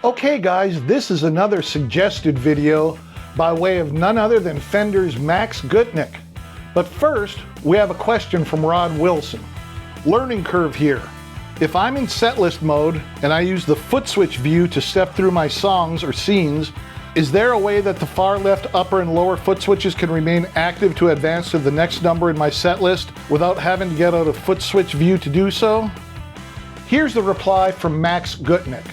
Okay guys, this is another suggested video by way of none other than Fender's Max Gutnick. But first, we have a question from Rod Wilson. Learning curve here. If I'm in setlist mode and I use the footswitch view to step through my songs or scenes, is there a way that the far left upper and lower foot switches can remain active to advance to the next number in my set list without having to get out of footswitch view to do so? Here's the reply from Max Gutnick.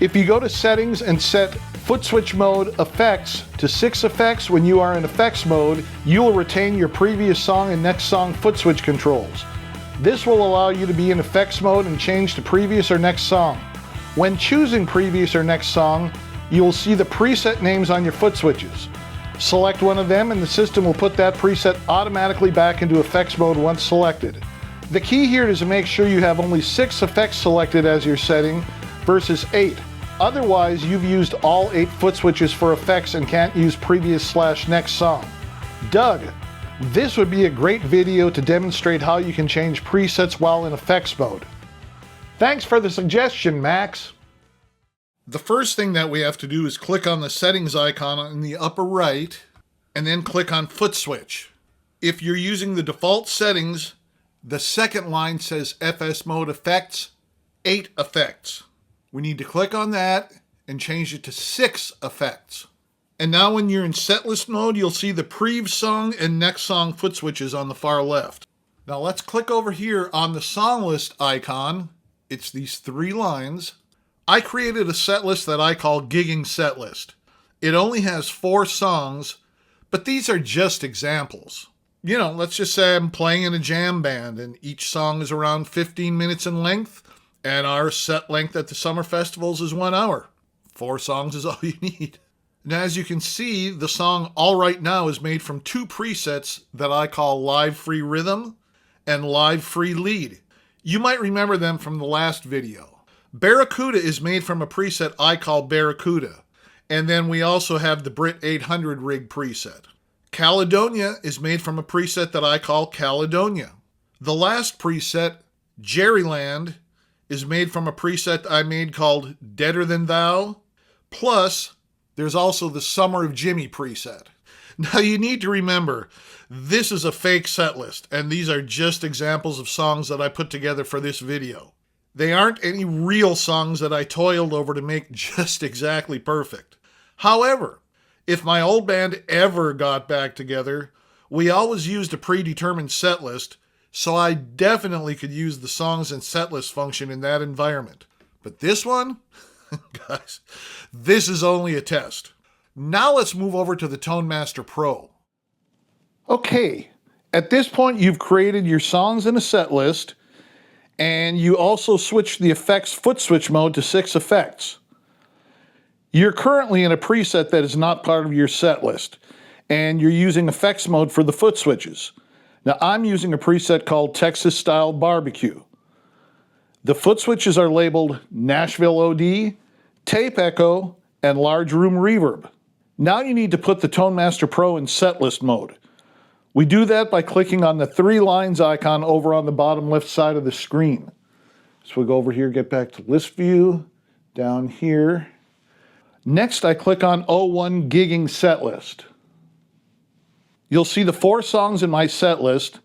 If you go to settings and set footswitch mode effects to 6 effects when you are in effects mode, you will retain your previous song and next song footswitch controls. This will allow you to be in effects mode and change to previous or next song. When choosing previous or next song, you will see the preset names on your foot switches. Select one of them and the system will put that preset automatically back into effects mode once selected. The key here is to make sure you have only 6 effects selected as your setting versus 8. Otherwise, you've used all 8 foot switches for effects and can't use previous/next song. Doug, this would be a great video to demonstrate how you can change presets while in effects mode. Thanks for the suggestion, Max. The first thing that we have to do is click on the settings icon in the upper right and then click on foot switch. If you're using the default settings, the second line says FS mode effects, 8 effects. We need to click on that and change it to 6 effects. And now when you're in setlist mode, you'll see the prev song and next song foot switches on the far left. Now let's click over here on the song list icon. It's these 3 lines. I created a set list that I call Gigging Setlist. It only has 4 songs, but these are just examples. You know, let's just say I'm playing in a jam band and each song is around 15 minutes in length. And our set length at the summer festivals is 1 hour. 4 songs is all you need. And as you can see, the song All Right Now is made from 2 presets that I call Live Free Rhythm and Live Free Lead. You might remember them from the last video. Barracuda is made from a preset I call Barracuda. And then we also have the Brit 800 rig preset. Caledonia is made from a preset that I call Caledonia. The last preset, Jerryland, is made from a preset I made called Deader Than Thou. Plus, there's also the Summer of Jimmy preset. Now you need to remember, this is a fake set list, and these are just examples of songs that I put together for this video. They aren't any real songs that I toiled over to make just exactly perfect. However, if my old band ever got back together, we always used a predetermined set list, so I definitely could use the songs and setlist function in that environment. But this one, guys, this is only a test. Now let's move over to the Tone Master Pro. Okay, at this point you've created your songs in a set list, and you also switched the effects foot switch mode to 6 effects. You're currently in a preset that is not part of your set list, and you're using effects mode for the foot switches. Now I'm using a preset called Texas Style Barbecue. The foot switches are labeled Nashville OD, Tape Echo, and Large Room Reverb. Now you need to put the Tone Master Pro in setlist mode. We do that by clicking on the 3 lines icon over on the bottom left side of the screen. So we go over here, get back to list view, down here. Next I click on O1 Gigging Setlist. You'll see the 4 songs in my set list,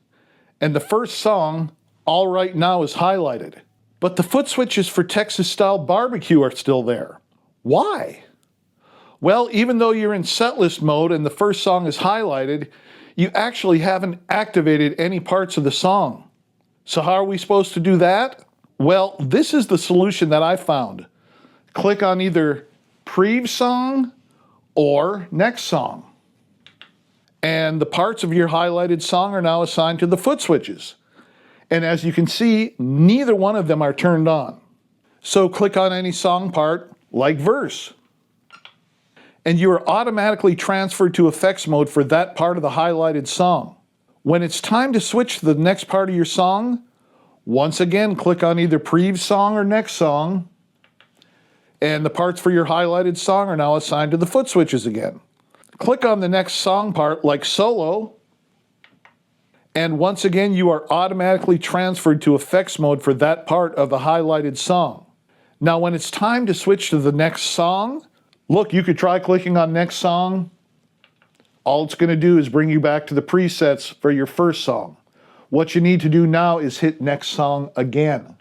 and the first song, All Right Now, is highlighted. But the foot switches for Texas Style Barbecue are still there. Why? Well, even though you're in setlist mode and the first song is highlighted, you actually haven't activated any parts of the song. So how are we supposed to do that? Well, this is the solution that I found. Click on either Prev Song or Next Song. And the parts of your highlighted song are now assigned to the foot switches. And as you can see, neither one of them are turned on. So click on any song part, like verse. And you are automatically transferred to effects mode for that part of the highlighted song. When it's time to switch to the next part of your song, once again click on either Prev Song or Next Song, and the parts for your highlighted song are now assigned to the foot switches again. Click on the next song part, like solo, and once again you are automatically transferred to effects mode for that part of the highlighted song. Now when it's time to switch to the next song, look, you could try clicking on next song. All it's going to do is bring you back to the presets for your first song. What you need to do now is hit next song again.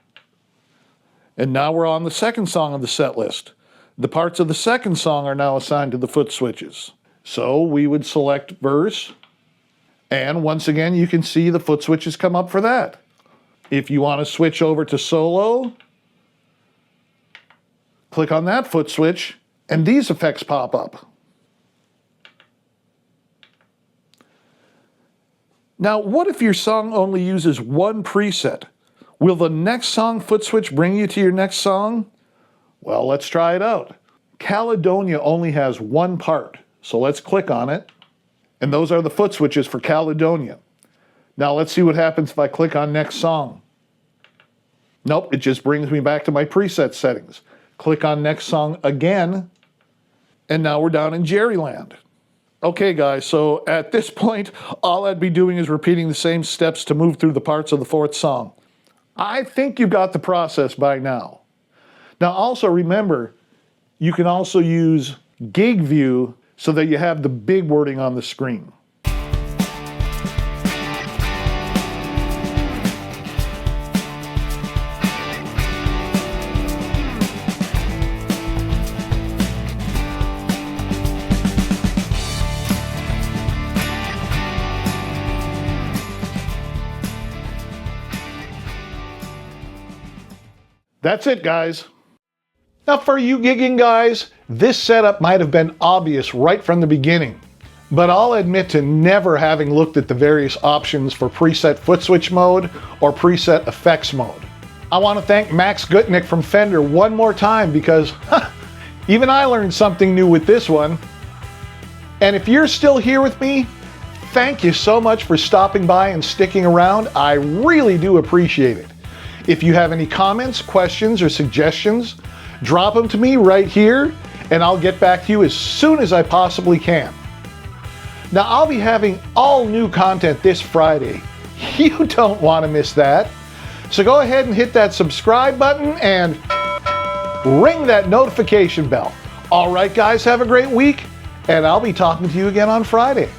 And now we're on the second song of the set list. The parts of the second song are now assigned to the foot switches. So we would select verse, and once again you can see the foot switches come up for that. If you want to switch over to solo, click on that foot switch, and these effects pop up. Now, what if your song only uses one preset? Will the next song foot switch bring you to your next song? Well, let's try it out. Caledonia only has one part, so let's click on it. And those are the foot switches for Caledonia. Now let's see what happens if I click on next song. Nope, it just brings me back to my preset settings. Click on next song again, and now we're down in Jerryland. Okay guys, so at this point, all I'd be doing is repeating the same steps to move through the parts of the fourth song. I think you've got the process by now. Now also remember, you can also use gig view so that you have the big wording on the screen. That's it, guys. Now for you gigging guys, this setup might have been obvious right from the beginning, but I'll admit to never having looked at the various options for preset foot switch mode or preset effects mode. I want to thank Max Gutnick from Fender one more time because even I learned something new with this one. And if you're still here with me, thank you so much for stopping by and sticking around. I really do appreciate it. If you have any comments, questions, or suggestions, drop them to me right here, and I'll get back to you as soon as I possibly can. Now, I'll be having all new content this Friday. You don't want to miss that. So go ahead and hit that subscribe button and ring that notification bell. All right, guys, have a great week, and I'll be talking to you again on Friday.